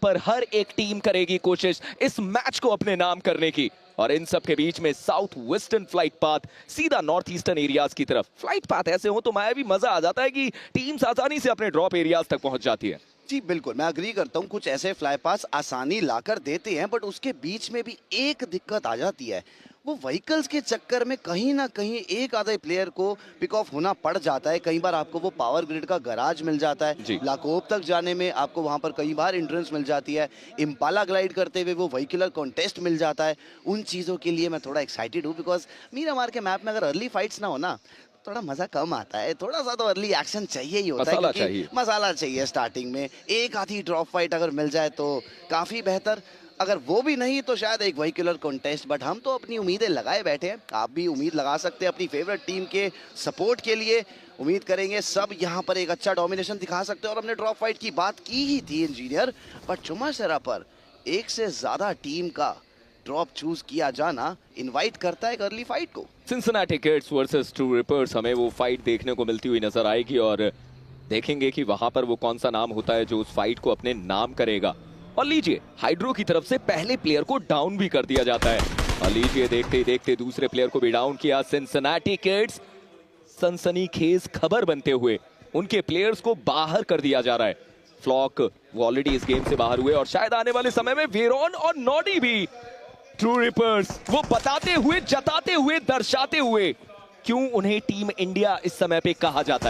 पर हर एक टीम करेगी कोशिश इस मैच को अपने नाम करने की। और इन सब के बीच में साउथ वेस्टर्न फ्लाइट पाथ सीधा नॉर्थ ईस्टर्न एरियाज की तरफ। फ्लाइट पाथ ऐसे हो तो मायावी मजा आ जाता है कि टीम्स आसानी से अपने ड्रॉप एरियाज तक पहुंच जाती है। जी बिल्कुल, मैं अग्री करता हूँ। कुछ ऐसे फ्लाई पास आसानी लाकर देते हैं, बट उसके बीच में भी एक दिक्कत आ जाती है। वो व्हीकल्स के चक्कर में कहीं ना कहीं एक आधे प्लेयर को पिक ऑफ होना पड़ जाता है। कई बार आपको वो पावर ग्रिड का गराज मिल जाता है, लाकोप तक जाने में आपको वहां पर कई बार एंट्रेंस मिल जाती है, इम्पाला ग्लाइड करते हुए वो व्हीकुलर कॉन्टेस्ट मिल जाता है। उन चीज़ों के लिए मैं थोड़ा एक्साइटेड हूँ, बिकॉज मीरामार के मैप में अगर अर्ली फाइट्स ना हो ना, थोड़ा मजा कम आता है। थोड़ा सा तो अर्ली एक्शन चाहिए ही होता है, क्योंकि मसाला चाहिए स्टार्टिंग में। एक आधी ड्रॉप फाइट अगर मिल जाए तो काफी बेहतर, अगर वो भी नहीं तो शायद एक व्हीकुलर कॉन्टेस्ट। बट हम तो अपनी उम्मीदें लगाए बैठे हैं, आप भी उम्मीद लगा सकते हैं अपनी फेवरेट टीम के सपोर्ट के लिए। उम्मीद करेंगे सब यहाँ पर एक अच्छा डोमिनेशन दिखा सकते हैं। और हमने ड्रॉप फाइट की बात की ही थी इंजीनियर, बट चुमाशरा पर एक से ज्यादा टीम का ड्रॉप चूज किया जाना इनवाइट करता है एक अर्ली फाइट को। Cincinnati kids versus true reapers, हमें वो फाइट देखने को मिलती हुई नजर आएगी और देखेंगे कि वहां पर वो कौन सा नाम होता है जो उस फाइट को अपने नाम करेगा। और लीजिए, हाइड्रो की तरफ से पहले प्लेयर को डाउन भी कर दिया जाता है। और लीजिए, देखते ही देखते दूसरे प्लेयर को भी डाउन किया। सिंसिनाटी किड्स सनसनीखेज खबर बनते हुए उनके प्लेयर्स को बाहर कर दिया जा रहा है। फ्लॉक वो ऑलरेडी इस गेम से बाहर हुए और शायद आने वाले समय में वेरॉन और नॉडी भी। ट्रू रिपर्स वो बताते हुए, जताते हुए, दर्शाते हुए क्यों उन्हें टीम इंडिया इस समय पे कहा जाता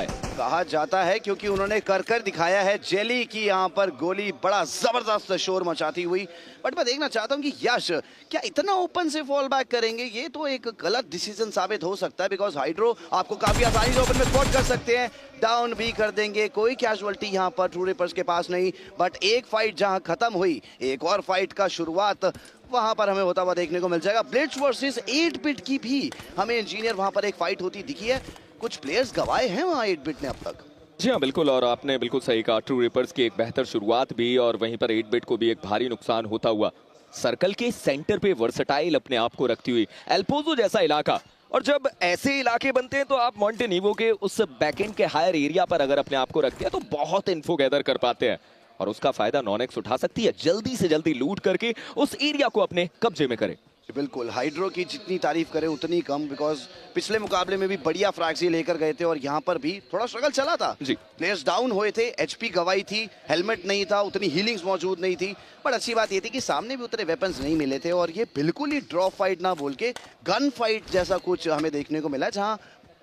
है, क्योंकि उन्होंने कर दिखाया है जेली की यहाँ पर गोली बड़ा जबरदस्त शोर मचाती हुई। बट मैं देखना चाहता हूँ कि यश क्या इतना ओपन से फॉल बैक करेंगे। ये तो एक गलत डिसीजन साबित हो सकता है, बिकॉज हाइड्रो आपको काफी आसानी से ओपन में स्पॉट कर सकते हैं, डाउन भी कर देंगे। कोई कैजुअलिटी यहाँ पर ट्रू रिपर्स के पास नहीं। बट एक फाइट जहाँ खत्म हुई, एक और फाइट का शुरुआत वहां पर हमें होता हुआ देखने को मिल जाएगा। ब्लिट्ज वर्सेस 8 बिट की भी हमें इंजीनियर वहां पर एक फाइट होती दिखी है। कुछ प्लेयर्स गवाए हैं वहां 8 बिट ने अब तक। जी हाँ, बिल्कुल। और आपने बिल्कुल सही कहा, ट्रू रिपर्स की एक बेहतर शुरुआत भी और वहीं पर 8 बिट को भी एक भारी नुकसान होता हुआ। सर्कल के सेंटर पे वर्सटाइल अपने आप को रखती हुई एल्पोजो जैसा इलाका, और जब ऐसे इलाके बनते हैं तो आप मॉन्टेनीगो के उस बैकएंड के हायर एरिया पर अगर अपने आप को रखते हैं तो बहुत इन्फो गैदर कर पाते हैं और उसका फायदा नॉनेक्स उठा सकती है। जल्दी से जल्दी लूट करके उस एरिया को अपने कब्जे में करे। बिल्कुल, हाइड्रो की जितनी तारीफ करें उतनी कम, बिकॉज पिछले मुकाबले में भी बढ़िया फ्रैक्सी लेकर गए थे और यहाँ पर भी थोड़ा स्ट्रगल चला था। प्लेयर्स डाउन हुए थे, एचपी गवाई थी, हेलमेट नहीं था, उतनी हीलिंग्स मौजूद नहीं थी। बट अच्छी बात ये थी कि सामने भी उतने वेपन्स नहीं मिले थे और ये बिल्कुल ही ड्रॉप फाइट ना बोल के गन फाइट जैसा कुछ हमें देखने को मिला, जहाँ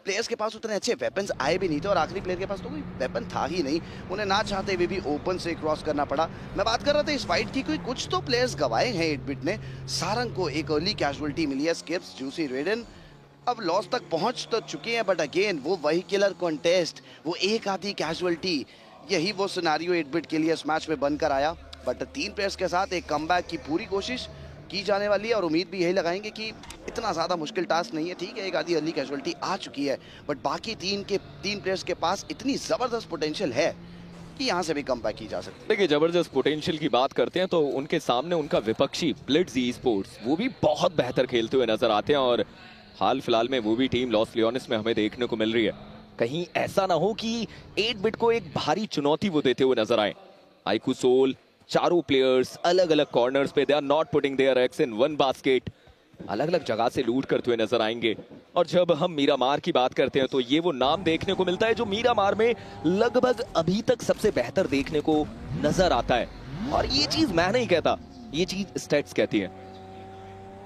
प्लेयर्स के पास उतने अच्छे वेपन्स आए भी नहीं थे और आखिरी प्लेयर के पास तो कोई वेपन था ही नहीं। उन्हें ना चाहते हुए भी ओपन से क्रॉस करना पड़ा। मैं बात कर रहा था इस फाइट की, कोई कुछ तो प्लेयर्स गवाए हैं 8 बिट ने। सारंग को एक अर्ली कैजुअलिटी मिली है, स्किप्स, जूसी रेडन अब लॉस तक पहुंच तो चुके हैं, बट अगेन वो व्हीकुलर कॉन्टेस्ट, वो एक आधी कैजुअलिटी, यही वो सिनेरियो 8 बिट के लिए इस मैच में बनकर आया। बट 3 प्लेयर्स के साथ एक कमबैक की पूरी कोशिश की जाने वाली है और उम्मीद भी यही लगाएंगे कि इतना ज़्यादा मुश्किल टास्क नहीं है। ठीक है, एक आधी अर्ली कैजुअलिटी आ चुकी है, बट बाकी तीन प्लेयर्स के पास इतनी ज़बरदस्त पोटेंशियल है कि यहाँ से भी कमबैक की जा सकती है। देखिए, जबरदस्त पोटेंशियल की बात करते हैं तो उनके सामने उनका विपक्षी ब्लिट्ज ई स्पोर्ट्स वो भी बहुत बेहतर खेलते हुए नजर आते हैं और हाल फिलहाल में वो भी टीम लॉस लियोनिस में हमें देखने को मिल रही है। कहीं ऐसा ना हो कि 8 बिट को एक भारी चुनौती वो देते हुए नजर आए। आईकू सोल, चारों प्लेयर्स अलग अलग कॉर्नर्स पे, they are not putting their eggs in one basket, अलग अलग जगह से लूट करते हुए नजर आएंगे। और जब हम मीरामार की बात करते हैं तो ये वो नाम देखने को मिलता है जो मीरामार में लगभग अभी तक सबसे बेहतर देखने को नजर आता है। और ये चीज मैं नहीं कहता, ये चीज स्टैट्स कहती है।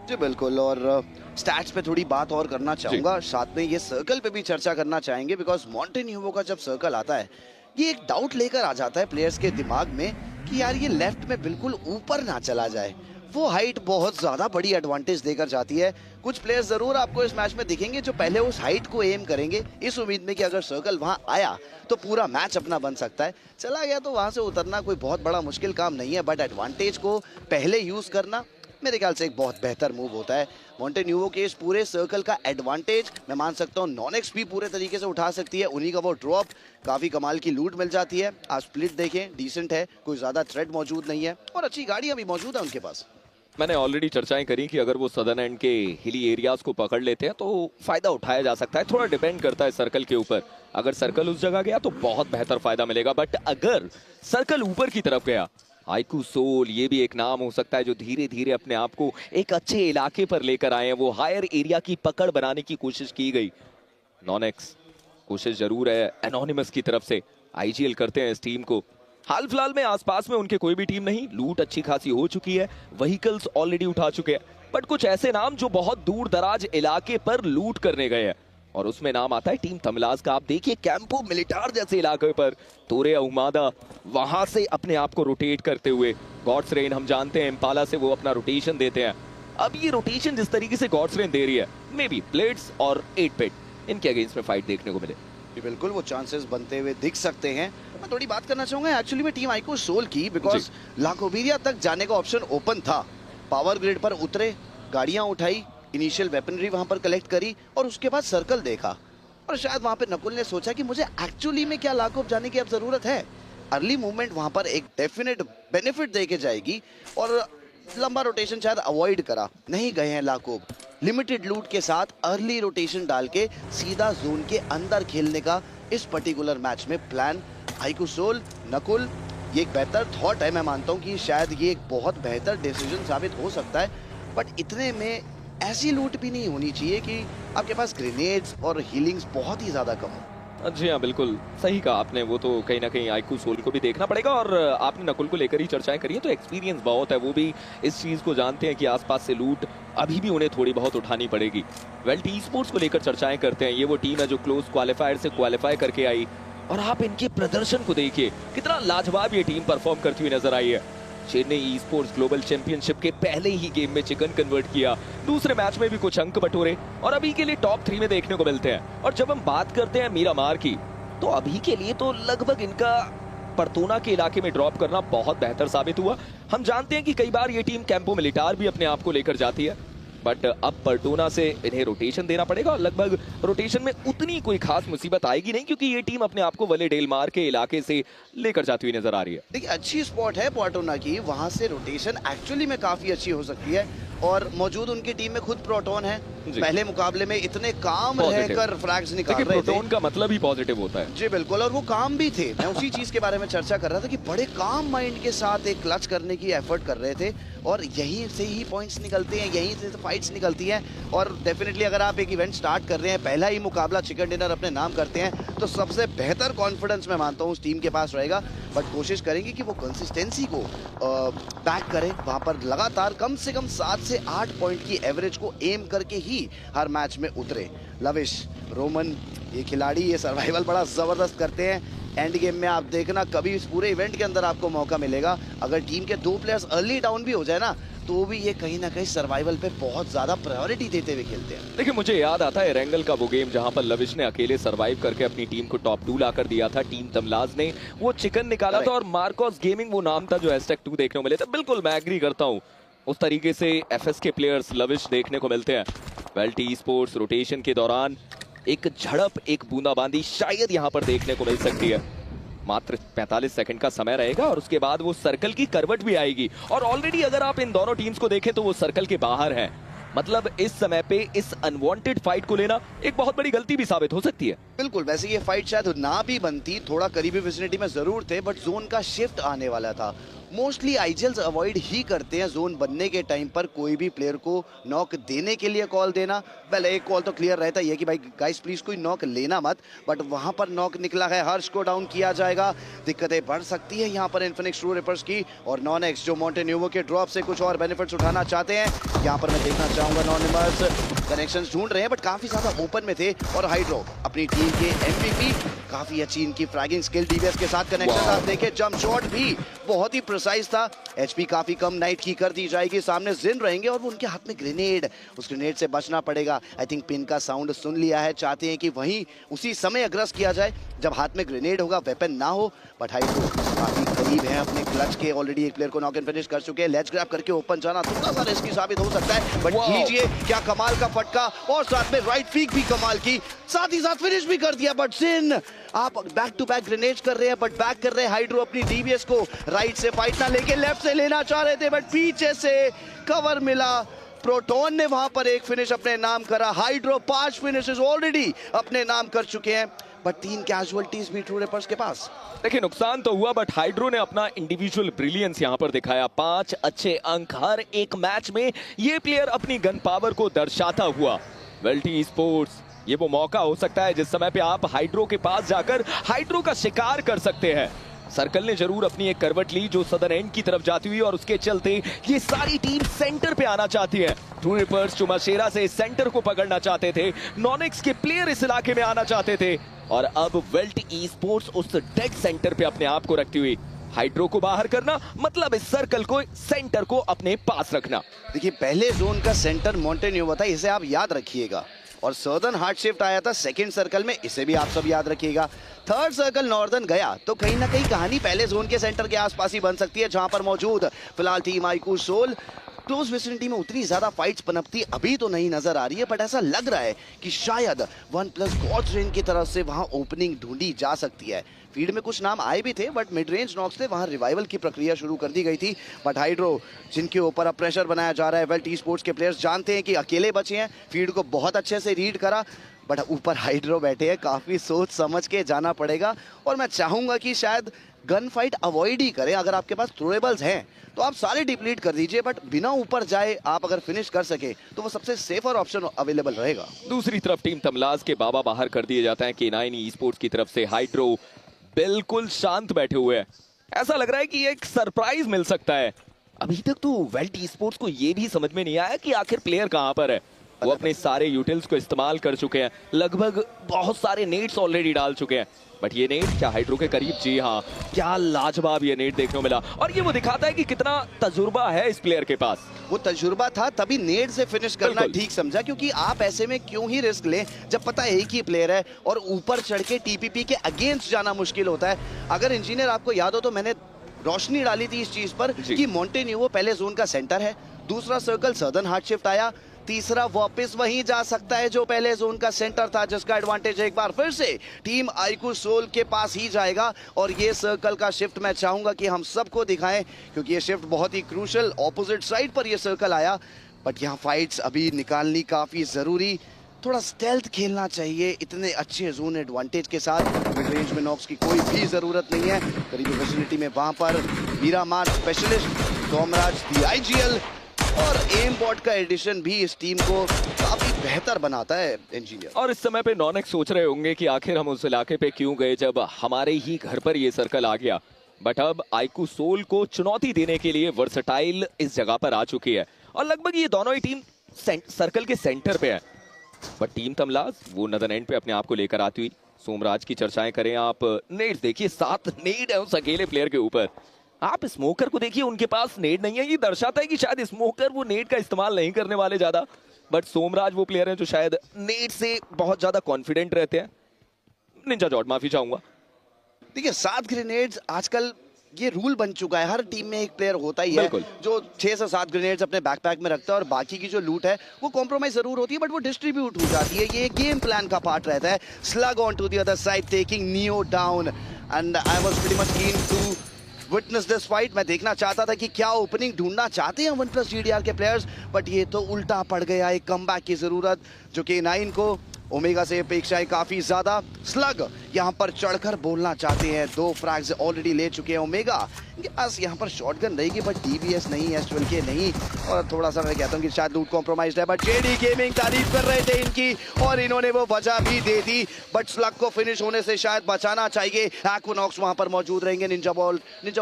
जी बिल्कुल, और स्टैट्स पे थोड़ी बात और करना चाहूंगा, साथ में ये सर्कल पे भी चर्चा करना चाहेंगे, बिकॉज मॉन्टेन्यूवो का जब सर्कल आता है ये एक डाउट लेकर आ जाता है प्लेयर्स के दिमाग में कि यार ये लेफ्ट में बिल्कुल ऊपर ना चला जाए। वो हाइट बहुत ज्यादा बड़ी एडवांटेज देकर जाती है। कुछ प्लेयर्स जरूर आपको इस मैच में दिखेंगे जो पहले उस हाइट को एम करेंगे इस उम्मीद में कि अगर सर्कल वहां आया तो पूरा मैच अपना बन सकता है। चला गया तो वहां से उतरना कोई बहुत बड़ा मुश्किल काम नहीं है, बट एडवांटेज को पहले यूज करना मेरे ख्याल से एक बहुत बेहतर मूव होता है। मॉन्टेन्यूवो के इस पूरे सर्कल का एडवांटेज मैं मान सकता हूँ नॉनेक्स भी पूरे तरीके से उठा सकती है। उन्हीं का वो ड्रॉप, काफी कमाल की लूट मिल जाती है। आज स्प्लिट देखें, डिसेंट है, कोई ज्यादा थ्रेट मौजूद नहीं है और अच्छी गाड़ियां भी मौजूद है उनके पास। मैंने ऑलरेडी चर्चाएं करी कि अगर वो सदर्न एंड के हिली एरियाज को पकड़ लेते हैं तो फायदा उठाया जा सकता है। थोड़ा डिपेंड करता है सर्कल के ऊपर, अगर सर्कल उस जगह गया तो बहुत बेहतर फायदा मिलेगा, बट अगर सर्कल ऊपर की तरफ गया आईकू सोल, ये भी एक नाम हो सकता है जो धीरे धीरे अपने आप को एक अच्छे इलाके पर लेकर आए हैं। वो हायर एरिया की पकड़ बनाने की कोशिश की गई। नॉनेक्स कोशिश जरूर है एनोनिमस की तरफ से, आईजीएल करते हैं इस टीम को। हाल फिलहाल में आसपास में उनके कोई भी टीम नहीं, लूट अच्छी खासी हो चुकी है, व्हीकल्स ऑलरेडी उठा चुके हैं, बट कुछ ऐसे नाम जो बहुत दूर दराज इलाके पर लूट करने गए हैं, और उसमें नाम आता है टीम तमलाज का। आप देखिए कैंपो मिलिटार जैसे इलाके पर तोरे उमादा वहां से अपने आप को रोटेट करते हुए, गॉड्स रेन हम जानते हैं इम्पाला से वो अपना रोटेशन देते हैं। अब ये रोटेशन जिस तरीके से गॉड्स रेन दे रही है, मे बी ब्लेड्स और 8-बिट इनके अगेंस्ट में फाइट देखने को मिले। बिल्कुल वो चांसेस बनते हुए दिख सकते हैं। मैं थोड़ी बात करना चाहूंगा एक्चुअली में टीम आईकू सोल की, बिकॉज लाकोबेरिया तक जाने का ऑप्शन ओपन था। पावर ग्रिड पर उतरे, गाड़ियां उठाई, इनिशियल वेपनरी वहां पर कलेक्ट करी और उसके बाद सर्कल देखा, और शायद वहां पे नकुल ने सोचा कि मुझे एक्चुअली में क्या लाकोब जाने की अब जरूरत है। अर्ली मूवमेंट वहां पर एक डेफिनेट बेनिफिट देके जाएगी, और लंबा रोटेशन शायद अवॉइड करा। नहीं गए हैं लाकोब, लिमिटेड लूट के साथ अर्ली रोटेशन डाल के सीधा जोन के अंदर खेलने का इस पर्टिकुलर मैच में प्लान आईकू सोल, नकुल, ये एक बेहतर थॉट है। मैं मानता हूं कि शायद ये एक बहुत बेहतर डिसीजन साबित हो सकता है, बट इतने में ऐसी लूट भी नहीं होनी चाहिए कि आपके पास ग्रेनेड्स और हीलिंग्स बहुत ही ज्यादा कम हो। जी हाँ, बिल्कुल सही कहा आपने। वो तो कहीं ना कहीं आईकू सोल को भी देखना पड़ेगा, और आपने नकुल को लेकर ही चर्चाएं करी है, तो एक्सपीरियंस बहुत है, वो भी इस चीज को जानते हैं कि आसपास से लूट अभी भी उन्हें थोड़ी बहुत उठानी पड़ेगी। वेल, टी स्पोर्ट्स को लेकर चर्चाएं करते हैं। ये वो टीम है जो क्लोज क्वालिफायर से क्वालिफाई करके आई, और आप इनके प्रदर्शन को देखिए, कितना लाजवाब ये टीम परफॉर्म करती हुई नजर आई है। Chennai e sports global championship के पहले ही गेम में चिकन कन्वर्ट किया, दूसरे मैच में भी कुछ अंक बटोरे, और अभी के लिए टॉप 3 में देखने को मिलते हैं। और जब हम बात करते हैं मीरामार की, तो अभी के लिए तो लगभग इनका परतोना के इलाके में ड्रॉप करना बहुत बेहतर साबित हुआ। हम जानते हैं कि कई बार ये टीम कैंपो मिलिटार भी अपने आप को लेकर जाती है, बट अब पर्टोना से इन्हें रोटेशन देना पड़ेगा, और लगभग रोटेशन में उतनी कोई खास मुसीबत आएगी नहीं, क्योंकि ये टीम अपने आप को वले डेलमार के इलाके से लेकर जाती हुई नजर आ रही है। देखिए अच्छी स्पॉट है पर्टोना की, वहां से रोटेशन एक्चुअली में काफी अच्छी हो सकती है, और मौजूद उनकी टीम में खुद प्रोटोन है। पहले मुकाबले में इतने काम रहकर फ्रैग्स निकाल रहे थे। प्रोटोन का मतलब ही पॉजिटिव होता है। जी बिल्कुल, और वो काम भी थे। मैं उसी चीज के बारे में चर्चा कर रहा था कि बड़े काम माइंड के साथ एक क्लच करने की एफर्ट कर रहे थे, और यहीं से ही पॉइंट्स निकलते हैं, यहीं से फाइट्स निकलती हैं। और डेफिनेटली अगर आप एक इवेंट स्टार्ट कर रहे हैं, पहला ही मुकाबला चिकन डिनर अपने नाम करते हैं, तो सबसे बेहतर कॉन्फिडेंस मैं मानता हूँ उस टीम के पास रहेगा। बट कोशिश करेंगे कि वो कंसिस्टेंसी को बैक करें, वहां पर लगातार कम से कम 7 से 8 पॉइंट की एवरेज को एम करके ही हर मैच में उतरे। लविश, रोमन, ये खिलाड़ी ये सर्वाइवल बड़ा जबरदस्त करते हैं। एंड गेम में आप देखना, कभी इस पूरे इवेंट के अंदर आपको मौका मिलेगा, अगर टीम के 2 प्लेयर्स अर्ली डाउन भी हो जाए ना, तो भी ये कहीं ना कहीं सर्वाइवल पे बहुत ज्यादा प्रायोरिटी देते हुए खेलते हैं। देखिए, मुझे याद आता है रेंगल का वो गेम जहां पर लविश ने अकेले सरवाइव करके अपनी टीम को टॉप 2 लाकर दिया था। टीम तमलाज ने वो चिकन निकाला था, और मार्कोस गेमिंग वो नाम था जो #2 देखने को मिले थे। बिल्कुल मैं एग्री करता हूँ, उस तरीके से एफएस के प्लेयर्स लविश देखने को मिलते हैं। वेल, टी स्पोर्ट्स रोटेशन के दौरान एक झड़प, एक बूंदाबांदी शायद यहाँ पर देखने को मिल सकती है। मात्र 45 सेकंड का समय रहेगा, और उसके बाद वो सर्कल की करवट भी आएगी, और ऑलरेडी अगर आप इन दोनों टीम्स को देखें तो वो सर्कल के बाहर है। मतलब इस समय पे इस अनवांटेड फाइट को लेना एक बहुत बड़ी गलती भी साबित हो सकती है। बिल्कुल, वैसे ये फाइट शायद ना भी बनती, थोड़ा करीबी विसिनिटी में जरूर थे, बट जोन का शिफ्ट आने वाला था। मोस्टली आईजीएल्स अवॉइड ही करते हैं जोन बनने के टाइम पर कोई भी प्लेयर को नॉक देने के लिए कॉल देना। पहले एक कॉल तो क्लियर रहता है कि भाई गाइस प्लीज कोई नॉक लेना मत, बट वहां पर नॉक निकला है, हर्ष को डाउन किया जाएगा। दिक्कतें बढ़ सकती है यहाँ पर इन्फिनिक्स ट्रू रिपर्स की, और नॉनेक्स जो मॉन्टेन्यूवो के ड्रॉप से कुछ और बेनिफिट्स उठाना चाहते हैं। यहाँ पर मैं देखना चाहूंगा नॉनिमस कनेक्शंस ढूंढ रहे हैं, बट काफी ज्यादा ओपन में थे, और हाइड्रो अपनी टीम के एमवीपी, काफी अच्छी इनकी फ्रैगिंग स्किल, डीबीएस के साथ कनेक्शन आप देखें, जंप शॉट भी बहुत ही प्रिसाइज था। एचपी काफी कम, नाइट की कर दी जाएगी, सामने जिन रहेंगे, और वो उनके हाथ में ग्रेनेड, उस ग्रेनेड से बचना पड़ेगा। आई थिंक पिन का साउंड सुन लिया है, चाहते हैं कि वहीं उसी समय अग्रेस किया जाए जब हाथ में ग्रेनेड होगा, वेपन ना हो। बट हाइड्रो काफी करीब है अपने क्लच के, ऑलरेडी एक प्लेयर को नॉक एंड फिनिश कर चुके हैं। लेट्स ग्रैब करके ओपन जाना थोड़ा सा रिस्की साबित हो सकता है, बट लीजिए क्या कमाल का फटका, और साथ में राइट पीक भी कमाल की, साथ ही साथ फिनिश भी कर दिया। बट जिन, आप बैक टू बैक ग्रेनेड कर रहे हैं, बट बैक कर रहे हैं हाइड्रो अपनी डीबीएस को, राइट से फाइट ना लेके लेफ्ट से लेना चाह रहे थे, बट पीछे से कवर मिला। प्रोटोन ने वहां पर एक फिनिश अपने नाम करा। हाइड्रो 5 फिनिशेस ऑलरेडी अपने नाम कर चुके हैं। बट 3 कैजुअलिटीज भी ट्रू रिपर्स के पास। देखिए नुकसान तो हुआ, बट हाइड्रो ने अपना इंडिविजुअल ब्रिलियंस यहां पर दिखाया। 5 अच्छे अंक हर एक मैच में ये प्लेयर अपनी गन पावर को दर्शाता हुआ। वेल्टी स्पोर्ट्स, ये वो मौका हो सकता है जिस समय पे आप हाइड्रो के पास जाकर हाइड्रो का शिकार कर सकते हैं। सर्कल ने जरूर अपनी एक करवट ली जो सदर्न एंड की तरफ जाती हुई, और उसके चलते ये सारी टीम सेंटर पे आना चाहती है। ट्रू रिपर्स चुमाशेरा से सेंटर को पकड़ना चाहते थे, नॉनिक्स के प्लेयर इस इलाके में आना चाहते थे, और अब वेल्ट ई स्पोर्ट्स उस डेड सेंटर पे अपने आप को रखती हुई हाइड्रो को बाहर करना, मतलब इस सर्कल को, सेंटर को अपने पास रखना। देखिए पहले जोन का सेंटर मॉन्टेन्यू था, इसे आप याद रखिएगा, और सर्दर्न हार्ड शिफ्ट आया था सेकंड सर्कल में, इसे भी आप सब याद रखिएगा। थर्ड सर्कल नॉर्दर्न गया तो कहीं ना कहीं कहानी पहले जोन के सेंटर के आसपास ही बन सकती है, जहां पर मौजूद फिलहाल team IQ soul. Close vicinity में उतनी ज्यादा फाइट्स पनपती अभी तो नहीं नजर आ रही है, बट ऐसा लग रहा है कि शायद OnePlus गॉड्स रेंज की तरफ से वहां ओपनिंग ढूंढी जा सकती है। फीड में कुछ नाम आए भी थे, बट मिड रेंज नॉक्स थे, वहां रिवाइवल की प्रक्रिया शुरू कर दी गई थी। बट हाइड्रो जिनके ऊपर अब प्रेशर बनाया जा रहा है, वेल्ट ई स्पोर्ट्स के प्लेयर्स जानते हैं कि अकेले बचे हैं, फीड को बहुत अच्छे से रीड करा, बट ऊपर हाइड्रो बैठे हैं, काफी सोच समझ के जाना पड़ेगा। और मैं चाहूंगा कि शायद गन फाइट अवॉइड ही करें। अगर आपके पास थ्रोएबल्स हैं तो आप सारे डिप्लीट कर दीजिए, बट बिना ऊपर जाए आप अगर फिनिश कर सके तो वो सबसे सेफर ऑप्शन अवेलेबल रहेगा। दूसरी तरफ टीम तमलाज के बाबा बाहर कर दिए जाते हैं। K9 ई स्पोर्ट्स की तरफ से हाइड्रो बिल्कुल शांत बैठे हुए हैं, ऐसा लग रहा है कि एक सरप्राइज मिल सकता है। अभी तक तो वेल्ट ई स्पोर्ट्स को ये भी समझ में नहीं आया कि आखिर प्लेयर कहां पर है। वो अपने सारे यूटिल्स को इस्तेमाल कर चुके हैं, लगभग बहुत सारे नेट्स ऑलरेडी डाल चुके हैं, बट ये नेट क्या हाइड्रो के करीब? जी हाँ, क्या लाजवाब ये नेट देखने को मिला, और ये वो दिखाता है कि कितना तजुर्बा है इस प्लेयर के पास। वो तजुर्बा था तभी नेट से फिनिश करना ठीक समझा, क्योंकि आप ऐसे में क्यों ही रिस्क लें जब पता है एक ही प्लेयर है, और ऊपर चढ़ के टीपीपी के अगेंस्ट जाना मुश्किल होता है। अगर इंजीनियर आपको याद हो तो मैंने रोशनी डाली थी इस चीज पर कि मॉन्टेन्यू पहले जोन का सेंटर है, दूसरा सर्कल सर्दर्न हार्ड शिफ्ट आया, तीसरा वापस वहीं जा सकता है जो पहले जोन का सेंटर था, जिसका एडवांटेज एक बार फिर से टीम आईक्यू सोल के पास ही जाएगा। और ये सर्कल का शिफ्ट मैं चाहूंगा कि हम सबको दिखाएं, क्योंकि ये शिफ्ट बहुत ही क्रूशल, ऑपोजिट साइड पर ये सर्कल आया, बट यहाँ फाइट्स अभी निकालनी काफी जरूरी, थोड़ा स्टेल्थ खेलना चाहिए। इतने अच्छे जोन एडवांटेज के साथ मिड रेंज में नॉक्स की कोई भी जरूरत नहीं है। करीबी विसिनिटी में वहां पर मीरामार स्पेशलिस्ट, सोमराज DIGL और एम बॉट का एडिशन भी इस टीम को काफी बेहतर बनाता है इंजीनियर। और इस समय पे नॉनेक्स सोच रहे होंगे कि आखिर हम उस इलाके पे क्यों गए जब हमारे ही घर पर ये सर्कल आ गया, बट अब आईक्यू सोल को चुनौती देने के लिए वर्सटाइल इस जगह पर आ चुकी है, और लगभग ये दोनों ही टीम सर्कल के सेंटर पे है। बट टीम तमलाज वो नदन एंड पे अपने आप को लेकर आती हुई। सोमराज की चर्चाएं करें आप, नेट देखिए, 7 नेट है उस अकेले प्लेयर के ऊपर। आप स्मोकर को देखिए, उनके पास नेट नहीं है, ये दर्शाता है कि शायद स्मोकर वो नेट का इस्तेमाल नहीं करने वाले ज्यादा, बट सोमराज वो प्लेयर हैं जो शायद नेट से बहुत ज्यादा कॉन्फिडेंट रहते हैं। निंजा जॉट, माफी चाहूंगा। देखिए 7 ग्रेनेड्स आजकल ये रूल बन चुका है, हर टीम में एक प्लेयर होता ही है जो 6 से 7 ग्रेनेड्स अपने बैकपैक में रखता है, और बाकी की जो लूट है वो कॉम्प्रोमाइज जरूर होती है, बट वो डिस्ट्रीब्यूट हो जाती है। ये गेम प्लान का पार्ट रहता है। Slug on to the other side, taking Neo down, and I was pretty much keen to witness this fight. मैं देखना चाहता था कि क्या ओपनिंग ढूंढना चाहते हैं OnePlus GDR के प्लेयर्स, बट ये तो उल्टा पड़ गया। एक कमबैक की जरूरत जो K9 को ओमेगा से अपेक्षाएं काफी ज्यादा। स्लग यहाँ पर चढ़कर बोलना चाहते हैं, 2 फ्रैग्स ऑलरेडी ले चुके हैं ओमेगा, इनके पास यहाँ पर शॉटगन रहेगी, बट DBS नहीं, S12K नहीं, और थोड़ा सा मैं कहता हूँ कि शायद लूट कॉम्प्रोमाइज्ड है, बट JD गेमिंग तारीफ कर रहे थे इनकी, और इन्होंने वो वजह भी दे दी। बट स्लग को फिनिश होने से शायद बचाना चाहिए। एक्विनॉक्स वहां पर मौजूद रहेंगे। निंजा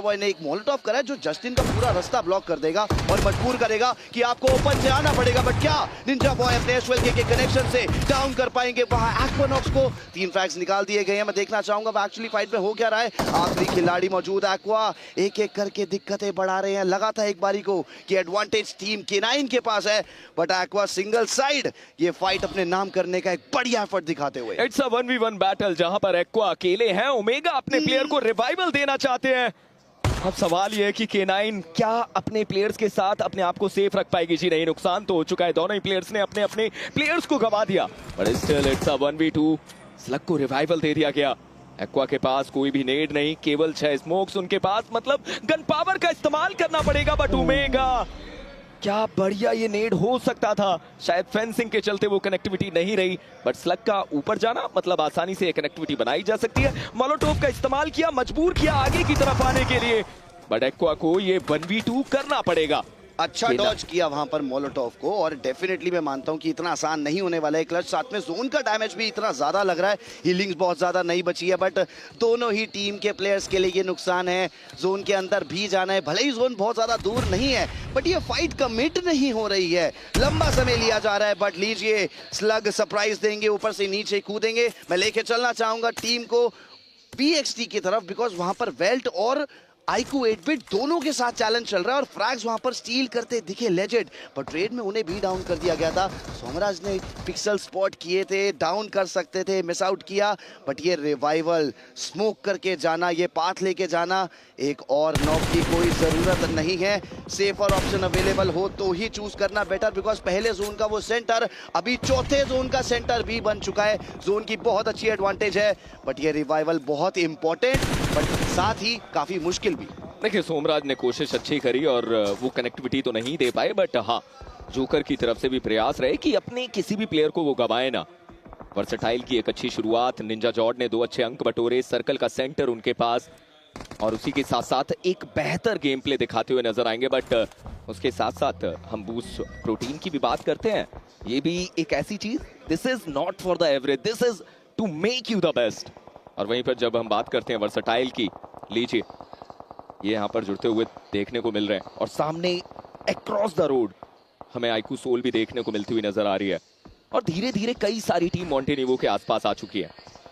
बॉय ने एक मोलोटॉव करा जो जस्टिन का पूरा रास्ता ब्लॉक कर देगा और मजबूर करेगा कि आपको ओपन से आना पड़ेगा, बट क्या निंजा बॉय अपने S12K के कनेक्शन से डाउन कर पाएंगे? वहां एक्विनॉक्स को 3 फ्रैग्स निकाल दिए गए हैं। मैं देखना चाहूंगा एक्चुअली फाइट में हो क्या रहा है। आखिरी खिलाड़ी मौजूद एक्वा एक एक करके दिक्कतें बढ़ा रहे हैं। लगा था एक बारी को कि एडवांटेज टीम K9 के पास है, बट एक्वा सिंगल साइड ये फाइट अपने नाम करने का एक बढ़िया एफर्ट दिखाते हुए। इट्स अ 1v1 बैटल जहां पर एक्वा अकेले हैं। ओमेगा अपने प्लेयर को रिवाइवल देना चाहते हैं। अब सवाल ये है कि K9 क्या अपने प्लेयर्स के साथ अपने आप को सेफ रख पाएगी? जी नहीं, नुकसान तो हो चुका है, दोनों ही प्लेयर्स ने अपने अपने प्लेयर्स को गवा दिया, but still it's a 1v2। Slug को रिवाइवल दे दिया गया। एक्वा के पास कोई भी नेड नहीं, केवल 6 स्मोक्स उनके पास, मतलब गन पावर का इस्तेमाल करना पड़ेगा, बट ओमेगा क्या बढ़िया ये नेड हो सकता था, शायद फेंसिंग के चलते वो कनेक्टिविटी नहीं रही, बट स्लग का ऊपर जाना मतलब आसानी से कनेक्टिविटी बनाई जा सकती है। मोलोटोव का इस्तेमाल किया, मजबूर किया आगे की तरफ आने के लिए, बट एक्वा को ये 1v2 करना पड़ेगा। अच्छा डॉज किया वहां पर मोलोटोव को, और डेफिनेटली मैं मानता हूं कि इतना आसान नहीं होने वाला है क्लच। साथ में जोन का डैमेज भी इतना ज्यादा लग रहा है, हीलिंग्स बहुत ज्यादा नहीं बची है, बट दोनों ही टीम के प्लेयर्स के लिए ये नुकसान है। जोन के अंदर भी जाना है, भले ही जोन बहुत ज्यादा दूर नहीं है, बट ये फाइट कमिट नहीं हो रही है, लंबा समय लिया जा रहा है। बट लीजिए, स्लग सरप्राइज देंगे, ऊपर से नीचे कूदेंगे। मैं लेके चलना चाहूंगा टीम को PXT की तरफ, बिकॉज वहां पर वेल्ट और आईक्यू 8-बिट दोनों के साथ चैलेंज चल रहा है, और फ्रैग्स वहां पर स्टील करते दिखे लेजेंड, पर ट्रेड में उन्हें भी डाउन कर दिया गया था। सोमराज ने पिक्सल स्पॉट किए थे, डाउन कर सकते थे, मिस आउट किया, बट ये रिवाइवल स्मोक करके जाना, ये पाथ लेके जाना, एक और नॉक की कोई जरूरत नहीं है। सेफर ऑप्शन अवेलेबल हो तो ही चूज करना बेटर, बिकॉज पहले जोन का वो सेंटर अभी चौथे जोन का सेंटर भी बन चुका है। जोन की बहुत अच्छी एडवांटेज है, बट ये रिवाइवल बहुत इंपॉर्टेंट, बट साथ ही काफी मुश्किल भी। देखिए, सोमराज ने कोशिश अच्छी करी और वो कनेक्टिविटी तो नहीं दे पाए, बट हाँ, जोकर की तरफ से भी प्रयास रहे कि अपने किसी भी प्लेयर को वो गवाए ना। वर्सेटाइल की एक अच्छी शुरुआत, निंजा जॉर्ड ने 2 अच्छे अंक बटोरे, सर्कल का सेंटर उनके पास, और उसी के साथ साथ एक बेहतर गेम प्ले दिखाते हुए नजर आएंगे। बट उसके साथ साथ हम बूस्ट प्रोटीन की भी बात करते हैं, ये भी एक ऐसी चीज, this is not for the average, this is to make you the best. और वहीं पर जब हम बात करते हैं वर्सेटाइल की, लीजिए ये यहाँ पर जुड़ते हुए देखने को मिल रहे हैं, और सामने अक्रॉस द रोड हमें आईक्यू सोल भी देखने को मिलती हुई नजर आ रही है, और धीरे धीरे कई सारी टीम मॉन्टेनेगो के आसपास आ चुकी है।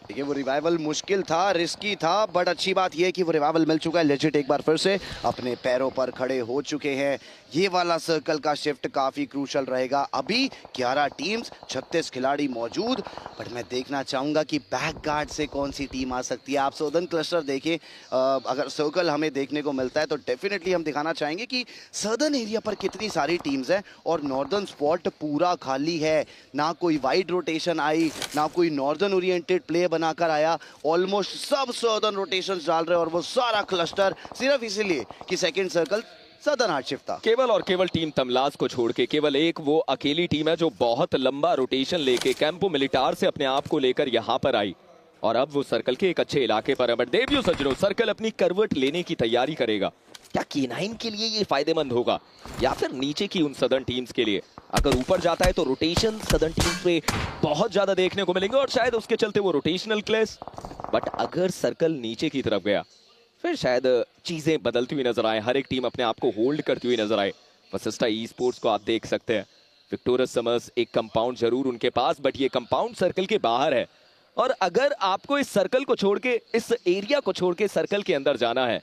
देखिए, वो रिवाइवल मुश्किल था, रिस्की था, बट अच्छी बात यह है कि वो रिवाइवल मिल चुका है। लेजिट एक बार फिर से अपने पैरों पर खड़े हो चुके हैं। ये वाला सर्कल का शिफ्ट काफी क्रूशल रहेगा। अभी 11 टीम्स, 36 खिलाड़ी मौजूद, बट मैं देखना चाहूंगा कि बैक गार्ड से कौन सी टीम आ सकती है। आप सदर्न क्लस्टर देखें, अगर सर्कल हमें देखने को मिलता है तो डेफिनेटली हम दिखाना चाहेंगे कि सदर्न एरिया पर कितनी सारी टीम्स हैं, और नॉर्दर्न स्पॉट पूरा खाली है। ना कोई वाइड रोटेशन आई, ना कोई नॉर्दर्न ओरिएंटेड प्ले बनाकर आया, ऑलमोस्ट सब सदर्न रोटेशंस डाल रहे हैं, और वो सारा क्लस्टर सिर्फ इसीलिए कि second circle southern hard shift था। केवल और केवल टीम तमलास को छोड़ के केवल एक वो अकेली टीम है जो बहुत लंबा रोटेशन लेके कैंपो मिलिटार से अपने आप को लेकर यहां पर आई, और अब वो सर्कल के एक अच्छे इलाके पर है। बट देवियो सज्जनों, सर्कल अपनी करवट लेने की तैयारी करेगा। क्या K9 के लिए ये फायदेमंद होगा, या फिर नीचे की उन सदर्न टीम्स के लिए? अगर ऊपर जाता है तो रोटेशन सदर्न टीम्स पे बहुत ज्यादा देखने को मिलेंगे, और शायद उसके चलते वो रोटेशनल क्लेश। बट अगर सर्कल नीचे की तरफ गया, फिर शायद चीजें बदलती हुई नजर आए, हर एक टीम अपने आप को होल्ड करती हुई नजर आए। वसिस्टा ई स्पोर्ट्स को आप देख सकते हैं, विक्टोरियस समर्स एक कंपाउंड जरूर उनके पास, बट ये कंपाउंड सर्कल के बाहर है, और अगर आपको इस सर्कल को छोड़ के, इस एरिया को छोड़ के सर्कल के अंदर जाना है,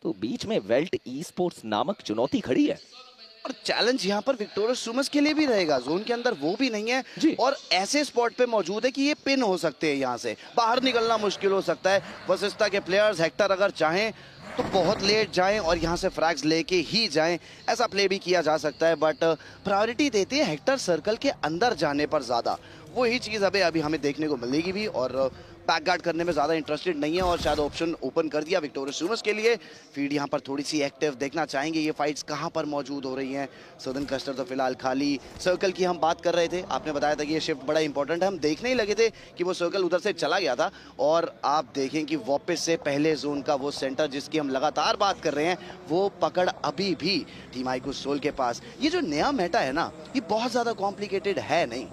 तो बीच में वेल्ट ई स्पोर्ट्स नामक चुनौती खड़ी है। और चैलेंज यहाँ पर विक्टोरियस सुमस के लिए भी रहेगा। जोन के अंदर वो भी नहीं है जी। और ऐसे स्पॉट पे मौजूद है कि ये पिन हो सकते हैं, यहाँ से बाहर निकलना मुश्किल हो सकता है। वसिस्ता के प्लेयर्स हेक्टर अगर चाहें तो बहुत लेट जाएं और यहाँ से फ्रैग्स लेके ही जाएं, ऐसा प्ले भी किया जा सकता है, बट प्रायोरिटी देते हैं हेक्टर सर्कल के अंदर जाने पर ज़्यादा। वही चीज़ अभी हमें देखने को मिलेगी भी, और बैक गार्ड करने में ज़्यादा इंटरेस्टेड नहीं है, और शायद ऑप्शन ओपन कर दिया विक्टोरियस सुमस के लिए। फीड यहाँ पर थोड़ी सी एक्टिव देखना चाहेंगे, ये फाइट्स कहाँ पर मौजूद हो रही हैं। सदर्न क्लस्टर तो फिलहाल खाली। सर्कल की हम बात कर रहे थे, आपने बताया था कि ये शिफ्ट बड़ा इंपॉर्टेंट है, हम देखने ही लगे थे कि वो सर्कल उधर से चला गया था, और आप देखें कि वापस से पहले जोन का वो सेंटर जिसकी हम लगातार बात कर रहे हैं, वो पकड़ अभी भी टीम आईक्यू सोल के पास। ये जो नया मेटा है ना, ये बहुत ज़्यादा कॉम्प्लिकेटेड है नहीं।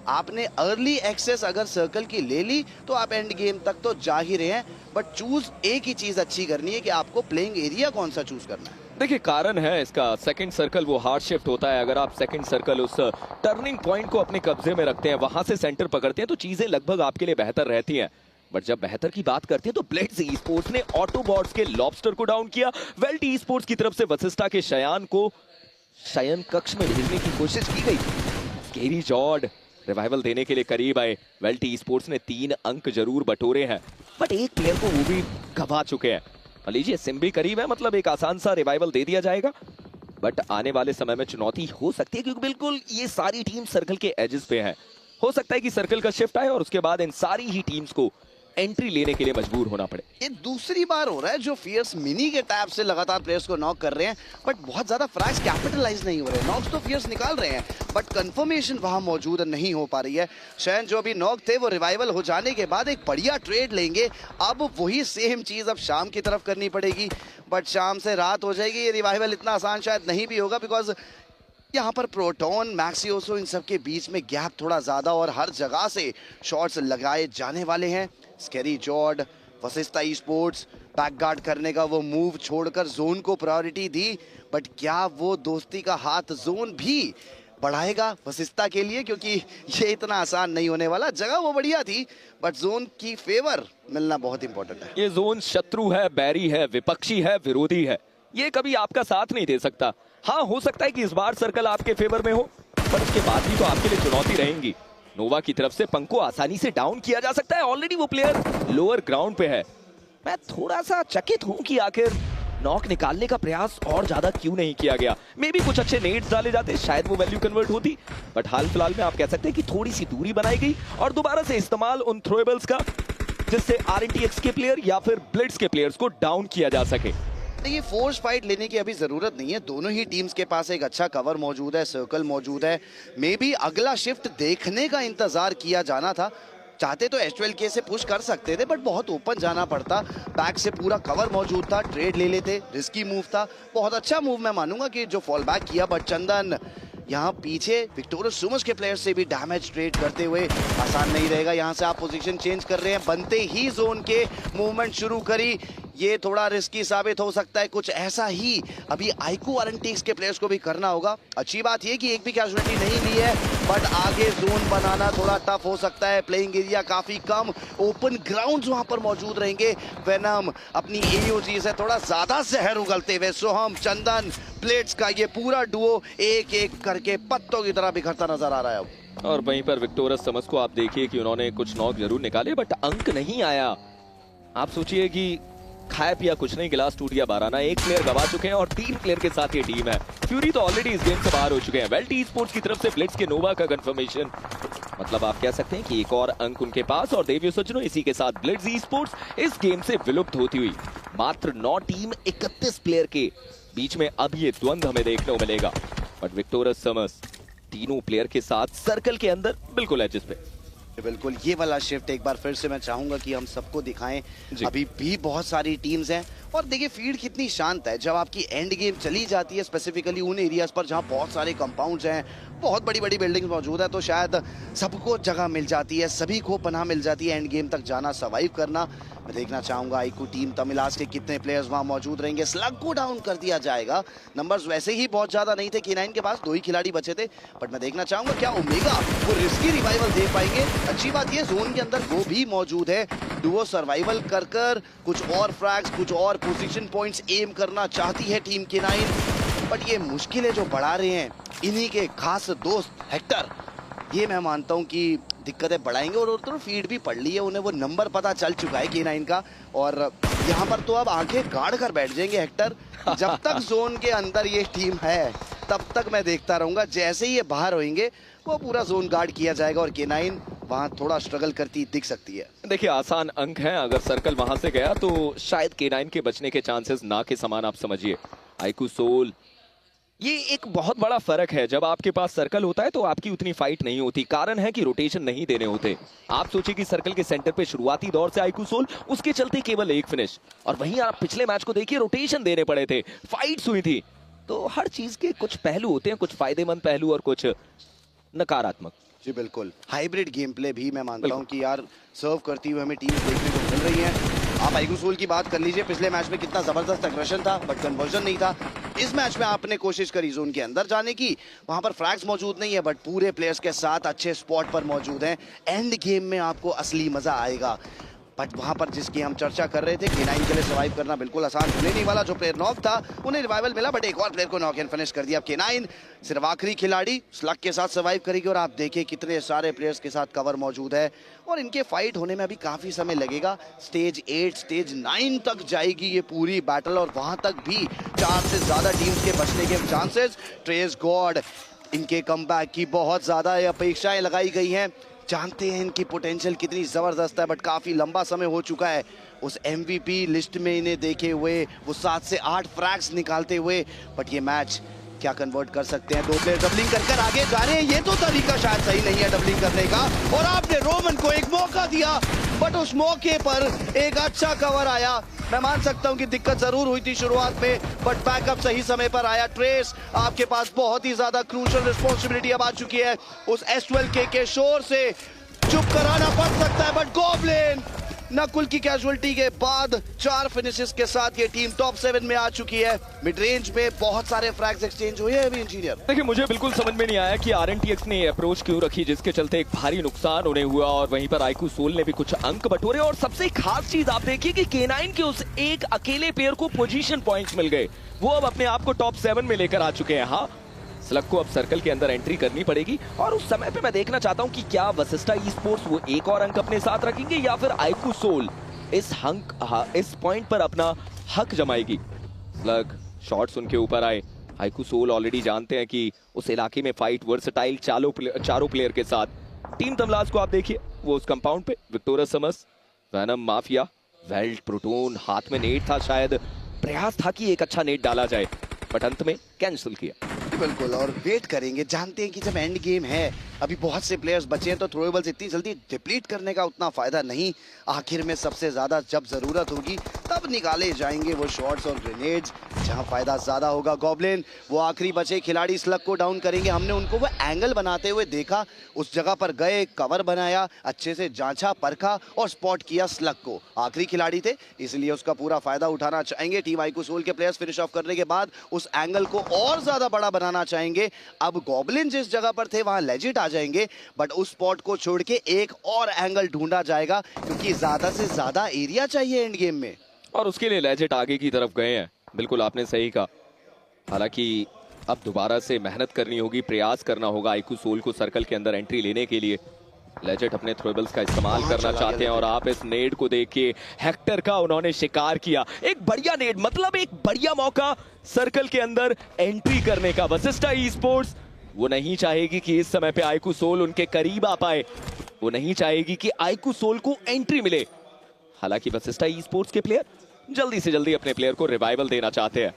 आपने अर्ली एक्सेस अगर सर्कल की ले ली तो आप एंड गेम तक तो जा ही रहे हैं, बट चूज एक ही चीज अच्छी करनी है कि आपको प्लेइंग एरिया कौन सा चूज करना है। देखिए, कारण है इसका, सेकंड सर्कल वो हार्ड शिफ्ट होता है। अगर आप सेकंड सर्कल उस टर्निंग पॉइंट को अपने कब्जे में रखते हैं, वहां से सेंटर पकड़ते हैं, तो चीजें लगभग आपके लिए बेहतर रहती हैं। बट जब बेहतर की बात करते हैं तो ब्लेड्स ई स्पोर्ट्स ने ऑटोबॉट्स के लॉबस्टर को डाउन किया। वेल्ट ई स्पोर्ट्स की तरफ से वसिस्टा के शयान को शयन कक्ष में भेजने की कोशिश की गई। स्केरी जॉर्ड रिवाइवल देने के लिए करीब आए। वेल्ट ई स्पोर्ट्स ने 3 अंक जरूर बटोरे हैं, बट एक प्लेयर को वो भी गवा चुके हैं। लीजिए, सिम भी करीब है, मतलब एक आसान सा रिवाइवल दे दिया जाएगा, बट आने वाले समय में चुनौती हो सकती है, क्योंकि बिल्कुल ये सारी टीम सर्कल के एजेस पे है। हो सकता है कि सर्कल का शिफ्ट आए और उसके बाद इन सारी ही टीम्स को एंट्री लेने के लिए मजबूर होना पड़े। ये दूसरी बार हो रहा है जो फियर्स मिनी के टैब से लगातार प्लेयर्स को नॉक कर रहे हैं, बट बहुत ज्यादा फ्रैग्स कैपिटलाइज नहीं हो रहे हैं। नॉक्स तो फियर्स निकाल रहे हैं बट कंफर्मेशन वहां मौजूद नहीं हो पा रही है। शैन जो अभी नॉक थे वो रिवाइवल हो जाने के बाद एक बढ़िया ट्रेड लेंगे। अब वही सेम चीज अब शाम की तरफ करनी पड़ेगी, बट शाम से रात हो जाएगी। ये रिवाइवल इतना आसान शायद नहीं भी होगा बिकॉज यहाँ पर प्रोटोन, मैक्सियोसो, इन सब के बीच में गैप थोड़ा ज्यादा और हर जगह से शॉट्स लगाए जाने वाले हैं। Scary Jord, Vashistha e sports back guard करने का वो मूव छोड़कर जोन को प्रायोरिटी दी, बट क्या वो दोस्ती का हाथ जोन भी बढ़ाएगा वशिष्ठा के लिए, क्योंकि ये इतना आसान नहीं होने वाला। जगह वो बढ़िया थी बट जोन की फेवर मिलना बहुत इंपॉर्टेंट है। ये जोन शत्रु है, बैरी है, विपक्षी है, विरोधी है, ये कभी आपका साथ नहीं दे सकता। हाँ, हो सकता है कि इस बार सर्कल आपके फेवर में हो, पर उसके बाद भी तो आपके लिए चुनौती रहेंगी। नोवा की तरफ से पंक को आसानी से डाउन किया जा सकता है, ऑलरेडी वो प्लेयर लोअर ग्राउंड पे है। मैं थोड़ा सा चकित हूं कि आखिर नॉक निकालने का प्रयास और ज्यादा क्यों नहीं किया गया। मे भी कुछ अच्छे नेट्स डाले जाते, शायद वो वैल्यू कन्वर्ट होती, बट हाल फिलहाल में आप कह सकते हैं कि थोड़ी सी दूरी बनाई गई और दोबारा से इस्तेमाल उन थ्रोएबल्स का, जिससे RNTX के प्लेयर या फिर ब्लिट्स के प्लेयर्स को डाउन किया जा सके। ये फोर्स फाइट लेने की अभी जरूरत नहीं है। दोनों ही टीम्स के पास एक अच्छा कवर मौजूद है, सर्कल मौजूद है। मे बी अगला शिफ्ट देखने का इंतजार किया जाना था। चाहते तो H12K से पुश कर सकते थे बट बहुत ओपन जाना पड़ता। बैक से पूरा कवर मौजूद था, ट्रेड ले लेते, रिस्की मूव था। बहुत अच्छा मूव मैं मानूंगा कि जो फॉल बैक किया, बट चंदन यहाँ पीछे विक्टोरियस सुमस के प्लेयर से भी डैमेज ट्रेड करते हुए आसान नहीं रहेगा। यहाँ से आप पोजीशन चेंज कर रहे हैं, बनते ही जोन के मूवमेंट शुरू करी। ये थोड़ा रिस्की साबित हो सकता है। कुछ ऐसा ही अभी आईकू RNTX के प्लेयर्स को भी करना होगा। अच्छी बात ये कि एक भी कैजुअलिटी नहीं ली है, बट आगे जोन बनाना थोड़ा टफ हो सकता है। प्लेइंग एरिया काफी कम, ओपन ग्राउंड्स वहां पर मौजूद रहेंगे। वेनम अपनी AOG से थोड़ा ज्यादा जहर उगलते हुए सोहम, चंदन, प्लेट्स का ये पूरा डुओ एक एक करके पत्तों की तरह बिखरता नजर आ रहा है। और वहीं पर विक्टोरियस समस को आप देखिए कि उन्होंने कुछ नॉक जरूर निकाले बट अंक नहीं आया। आप सोचिए कि खाया पिया कुछ नहीं, गिलास टूट गया बाराना। एक प्लेयर गवा चुके हैं और 3 प्लेयर के साथ ये टीम है। फ्यूरी तो ऑलरेडी इस गेम से बाहर हो चुके हैं। वेल्टी ई स्पोर्ट्स की तरफ से ब्लिट्स के नोवा का कंफर्मेशन, मतलब आप कह सकते हैं कि एक और अंक उनके पास। और देवियो सज्जनों, इसी के साथ ब्लिट्स ई स्पोर्ट्स इस गेम से विलुप्त होती हुई मात्र 9 टीम 31 प्लेयर के बीच में अब ये द्वंद्व हमें देखने को मिलेगा। बट विक्टोरियस समस तीनों प्लेयर के साथ सर्कल के अंदर बिल्कुल एजेस पे। बिल्कुल, ये वाला शिफ्ट एक बार फिर से मैं चाहूंगा कि हम सबको दिखाएं। अभी भी बहुत सारी टीम्स हैं और देखिए फील्ड कितनी शांत है। जब आपकी एंड गेम चली जाती है, स्पेसिफिकली उन एरियाज पर जहां बहुत सारे कंपाउंड्स हैं, बहुत बड़ी बड़ी बिल्डिंग्स मौजूद है, तो शायद सबको जगह मिल जाती है, सभी को पनाह मिल जाती है एंड गेम तक जाना, सर्वाइव करना। मैं देखना चाहूंगा आईकू टीम तमिलास के कितने प्लेयर्स वहां मौजूद रहेंगे। स्लग को डाउन कर दिया जाएगा। नंबर्स वैसे ही बहुत ज्यादा नहीं थे, K9 के पास 2 ही खिलाड़ी बचे थे, बट मैं देखना चाहूंगा क्या ओमेगा वो रिस्की रिवाइवल दे पाएंगे। अच्छी बात ये जोन के अंदर वो भी मौजूद है। डुओ सर्वाइवल कर कर कुछ और फ्रैग्स, कुछ और पोजीशन पॉइंट्स एम करना चाहती है टीम K9, बट ये मुश्किलें जो बढ़ा रहे हैं इन्हीं के खास दोस्त हेक्टर, ये मैं मानता हूं कि दिक्कतें बढ़ाएंगे। और तो फीड भी पड़ ली है, उन्हें वो नंबर पता चल चुका है K9 का, और यहाँ पर तो अब आंखें गाड़ कर बैठ जाएंगे हेक्टर। जब तक जोन के अंदर ये टीम है तब तक मैं देखता रहूंगा। जैसे ही ये बाहर होंगे वो पूरा जोन गार्ड किया जाएगा और K9 वहां थोड़ा स्ट्रगल करती दिख सकती है। देखिए आसान अंक है, अगर सर्कल वहां से गया तो शायद K9 के बचने के चांसेस ना के समान आप समझिए। आईकू सोल, ये एक बहुत बड़ा फर्क है। जब आपके पास सर्कल होता है तो आपकी उतनी फाइट नहीं होती, कारण है कि रोटेशन नहीं देने होते। आप सोचिए कि सर्कल के सेंटर पे शुरुआती दौर से आईकू सोल, उसके चलते केवल एक फिनिश, और वहीं आप पिछले मैच को देखिए, रोटेशन देने पड़े थे, फाइट्स हुई थी। तो हर चीज के कुछ पहलू होते हैं, कुछ फायदेमंद पहलू और कुछ नकारात्मक। जी बिल्कुल, हाइब्रिड गेम प्ले भी मैं मानता हूं कि यार सर्व करती हुई हमें टीम देखने को मिल रही है। आप आईकू सोल की बात कर लीजिए, पिछले मैच में कितना जबरदस्त एग्रेशन था बट कन्वर्जन नहीं था। इस मैच में आपने कोशिश करी जोन के अंदर जाने की, वहां पर फ्रैग्स मौजूद नहीं है बट पूरे प्लेयर्स के साथ अच्छे स्पॉट पर मौजूद हैं। एंड गेम में आपको असली मजा आएगा। बट वहां पर जिसकी हम चर्चा कर रहे थे, K9 के लिए सर्वाइव करना बिल्कुल आसान होने नहीं वाला। जो प्लेयर नॉक था उन्हें रिवाइवल मिला, बट एक और प्लेयर को नॉक एंड फिनिश कर दिया। अब K9 सिर्फ आखिरी खिलाड़ी स्लग के साथ सर्वाइव करेगी, और आप देखिए कितने सारे प्लेयर्स के साथ कवर मौजूद है और इनके फाइट होने में अभी काफी समय लगेगा। स्टेज 8 स्टेज 9 तक जाएगी ये पूरी बैटल, और वहां तक भी 4 से ज्यादा टीम्स के बचने के चांसेस। ट्रेस गॉड, इनके कमबैक की बहुत ज्यादा अपेक्षाएं लगाई गई हैं। जानते हैं इनकी पोटेंशियल कितनी जबरदस्त है, बट काफी लंबा समय हो चुका है उस MVP लिस्ट में इन्हें देखे हुए, वो 7 से 8 फ्रैग्स निकालते हुए। बट ये मैच क्या कन्वर्ट कर सकते हैं? 2 प्लेयर डबलिंग कर आगे जा रहे हैं, ये तो तरीका शायद सही नहीं है डबलिंग करने का, और आपने रोमन को एक मौका दिया, बट उस मौके पर एक अच्छा कवर आया। मैं मान सकता हूं कि दिक्कत जरूर हुई थी शुरुआत में, बट बैकअप सही समय पर आया। ट्रेस, आपके पास बहुत ही ज्यादा क्रूशियल रिस्पॉन्सिबिलिटी अब आ चुकी है, उस S12K के शोर से चुप कराना पड़ सकता है, बट गॉब्लिन नकुल की कैजुअलिटी के बाद 4 फिनिशेस के साथ ये टीम टॉप 7 में आ चुकी है। मिड रेंज में बहुत सारे फ्रैग्स एक्सचेंज हुए हैं अभी इंजीनियर। देखिए, मुझे बिल्कुल समझ में नहीं आया कि RNTX ने ये अप्रोच क्यों रखी, जिसके चलते एक भारी नुकसान उन्हें हुआ, और वहीं पर आईकू सोल ने भी कुछ अंक बटोरे। और सबसे खास चीज आप देखिए कि K9 के उस एक अकेले प्लेयर को पोजीशन पॉइंट्स मिल गए, वो अब अपने आप को टॉप 7 में लेकर आ चुके हैं। हाँ, स्लग को अब सर्कल के अंदर एंट्री करनी पड़ेगी, और उस समय पे मैं देखना चाहता हूं कि क्या वशिष्ठा ई स्पोर्ट्स वो एक और अंक अपने साथ रखेंगे, या फिर आईकू सोल इस पॉइंट पर अपना हक जमाएगी। स्लग शॉट्स उनके ऊपर आए। आईकू सोल ऑलरेडी जानते हैं कि उस इलाके में फाइट वर्सटाइल चारों प्लेयर के साथ। टीम तमलाज को आप देखिए, वो उस कंपाउंड पे विक्टोरस समस, वैनम माफिया, वेल्ट, प्रोटोन, हाथ में नेट था, शायद प्रयास था कि एक अच्छा नेट डाला जाए, बट अंत में कैंसिल किया। बिल्कुल, और वेट करेंगे, जानते हैं कि जब एंड गेम है, अभी बहुत से प्लेयर्स बचे हैं, तो थ्रोएबल्स इतनी जल्दी डिप्लीट करने का उतना फायदा नहीं। आखिर में सबसे ज्यादा जब जरूरत होगी तब निकाले जाएंगे वो शॉट्स और ग्रेनेड्स जहां फायदा ज्यादा होगा। गॉब्लिन वो आखिरी बचे खिलाड़ी स्लग को डाउन करेंगे। हमने उनको वो एंगल बनाते हुए देखा, उस जगह पर गए, कवर बनाया, अच्छे से जांचा, परखा और स्पॉट किया स्लग को। आखिरी खिलाड़ी थे, इसलिए उसका पूरा फायदा उठाना चाहेंगे टीम आईकू सोल के प्लेयर्स। फिनिश ऑफ करने के बाद उस एंगल को और ज्यादा बड़ा बनाना चाहेंगे। अब गॉब्लिन जिस जगह पर थे वहां लेजिट आ जाएंगे, बट उस स्पॉट को छोड़ के एक और एंगल ढूंढा जाएगा, क्योंकि ज्यादा से ज्यादा एरिया चाहिए एंड गेम में, और उसके लिए लेजिट आगे की तरफ गए हैं। बिल्कुल आपने सही कहा। हालांकि अब दोबारा से मेहनत करनी होगी, प्रयास करना होगा आईकू सोल को सर्कल के अंदर एंट्री लेने के लिए। लेजिट अपने थ्रोएबल्स का इस्तेमाल करना चाहते हैं, और आप इस नेड को देखिए, हेक्टर का उन्होंने शिकार किया। एक बढ़िया नेड, मतलब एक बढ़िया मौका सर्कल के अंदर एंट्री करने का। वशिष्ठा ई स्पोर्ट्स वो नहीं चाहेगी कि इस समय पे आईकू सोल उनके करीब आ पाए, वो नहीं चाहेगी कि आईकू सोल को एंट्री मिले। हालांकि वशिष्ठा ई स्पोर्ट्स के प्लेयर जल्दी से जल्दी अपने प्लेयर को रिवाइवल देना चाहते हैं।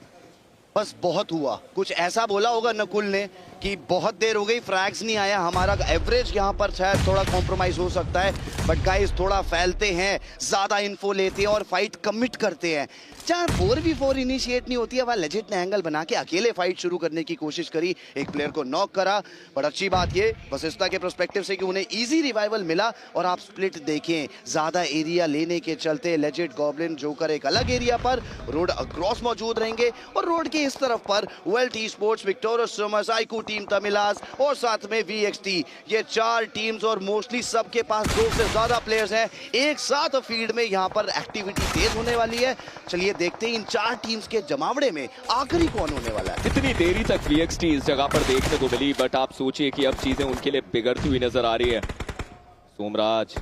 बस बहुत हुआ, कुछ ऐसा बोला होगा नकुल ने कि बहुत देर हो गई, फ्रैग्स नहीं आया, हमारा एवरेज यहाँ पर शायद थोड़ा कॉम्प्रोमाइज हो सकता है, बट गाइस थोड़ा फैलते हैं, ज्यादा इन्फो लेते हैं और फाइट कमिट करते हैं। जहाँ 4v4 इनिशिएट नहीं होती है, वहाँ लेजिट ने एंगल बना के अकेले फाइट शुरू करने की कोशिश करी, एक प्लेयर को नॉक करा। बट अच्छी बात ये वशिष्ठा के पर्सपेक्टिव से कि उन्हें इजी रिवाइवल मिला। और आप स्प्लिट देखें, ज्यादा एरिया लेने के चलते लेजिट, गॉब्लिन, जोकर एक अलग एरिया पर, रोड अक्रॉस मौजूद रहेंगे, और रोड के इस तरफ पर Velt e sports, Victores Sumus, iQOO team Tamilas और साथ में VXT, ये 4 टीम्स, और मोस्टली सबके पास 2 से ज्यादा प्लेयर्स हैं। एक साथ फील्ड में यहाँ पर एक्टिविटी तेज होने वाली है। चलिए देखते हैं इन 4 टीम्स के जमावड़े में आखिरी कौन होने वाला है। कितनी देरी तक VXT इस जगह पर देखने को मिली, बट आप सोचिए कि अब चीजें उनके लिए बिगड़ती हुई नजर आ रही है। सोमराज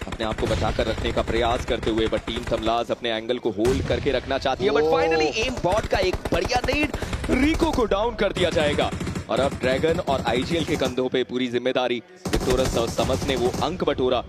अपने आप को बचाकर रखने का प्रयास करते हुए, बट टीम तमलाज अपने एंगल को होल्ड करके रखना चाहती है, बट फाइनली एम बॉट का एक बढ़िया नेड, रिको को डाउन कर दिया जाएगा। और अब ड्रैगन और IGL के कंधों पे पूरी जिम्मेदारी। विक्टोरस समस ने वो अंक बटोरा।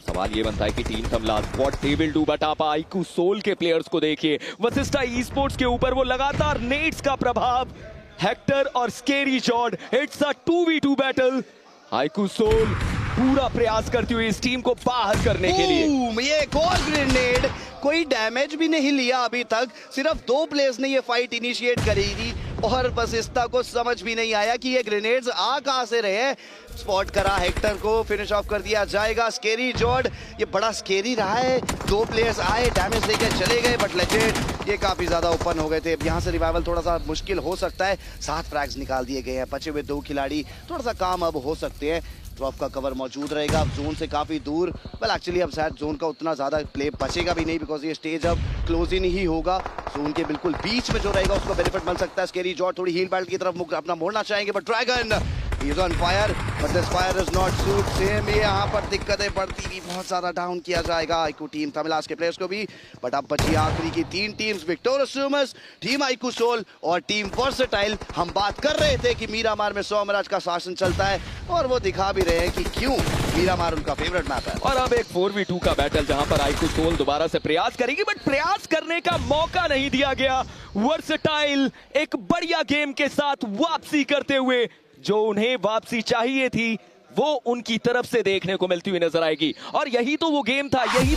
सवाल ये बनता है कि team Tamilas what they will do, but आप आईकू सोल के प्लेयर्स को देखिए, वशिष्ठा ई स्पोर्ट्स के ऊपर वो लगातार नेट्स का प्रभाव। हेक्टर और scary Jord, it's a 2v2 battle. IQOO Soul पूरा प्रयास करती हुई इस टीम को बाहर करने के लिए। ये एक और ग्रेनेड, कोई डैमेज भी नहीं लिया अभी तक, सिर्फ 2 प्लेयर्स ने ये फाइट इनिशिएट करी थी, और वशिष्ठा को समझ भी नहीं आया कि ये ग्रेनेड्स आ कहां से रहे हैं। स्पॉट करा हेक्टर को, फिनिश ऑफ कर दिया जाएगा। स्केरी जॉर्ड ये बड़ा स्केरी रहा है, 2 प्लेयर्स आए, डैमेज लेके चले गए, बट लेजिट ये काफी ज्यादा ओपन हो गए थे। अब यहाँ से रिवाइवल थोड़ा सा मुश्किल हो सकता है। 7 फ्रैग्स निकाल दिए गए हैं, बचे हुए 2 खिलाड़ी थोड़ा सा काम अब हो सकते हैं। ड्रॉप का कवर मौजूद रहेगा, अब जोन से काफी दूर, वेल एक्चुअली अब शायद जोन का उतना ज्यादा प्ले बचेगा भी नहीं, बिकॉज ये स्टेज अब क्लोज इन ही होगा। जोन के बिल्कुल बीच में जो रहेगा उसको बेनिफिट मिल सकता है। स्केरी जॉर्ड थोड़ी हील बैल्ट की तरफ अपना मोड़ना चाहेंगे, but dragon He is on fire, but this fire does not suit him. ये यहाँ पर दिक्कतें बढ़ती हुई बहुत ज्यादा डाउन किया जाएगा आईकू टीम तमिलास के प्लेयर्स को भी। बट अब बची आखिरी की 3 teams, victorious swimmers, team IQ soul और टीम वर्सेटाइल। हम बात कर रहे थे कि मीरामार में सोमराज का शासन चलता है और वो दिखा भी रहे हैं कि क्यों मीरामार उनका फेवरेट मैप है। और अब एक 4v2 का बैटल जहां पर आईकू सोल दोबारा से प्रयास करेगी, बट प्रयास करने का मौका नहीं दिया गया। वर्सेटाइल एक बढ़िया गेम के साथ वापसी करते हुए, जो उन्हें वापसी चाहिए थी वो उनकी तरफ से देखने को मिलती हुई नजर आएगी। और यही तो वो गेम था, यही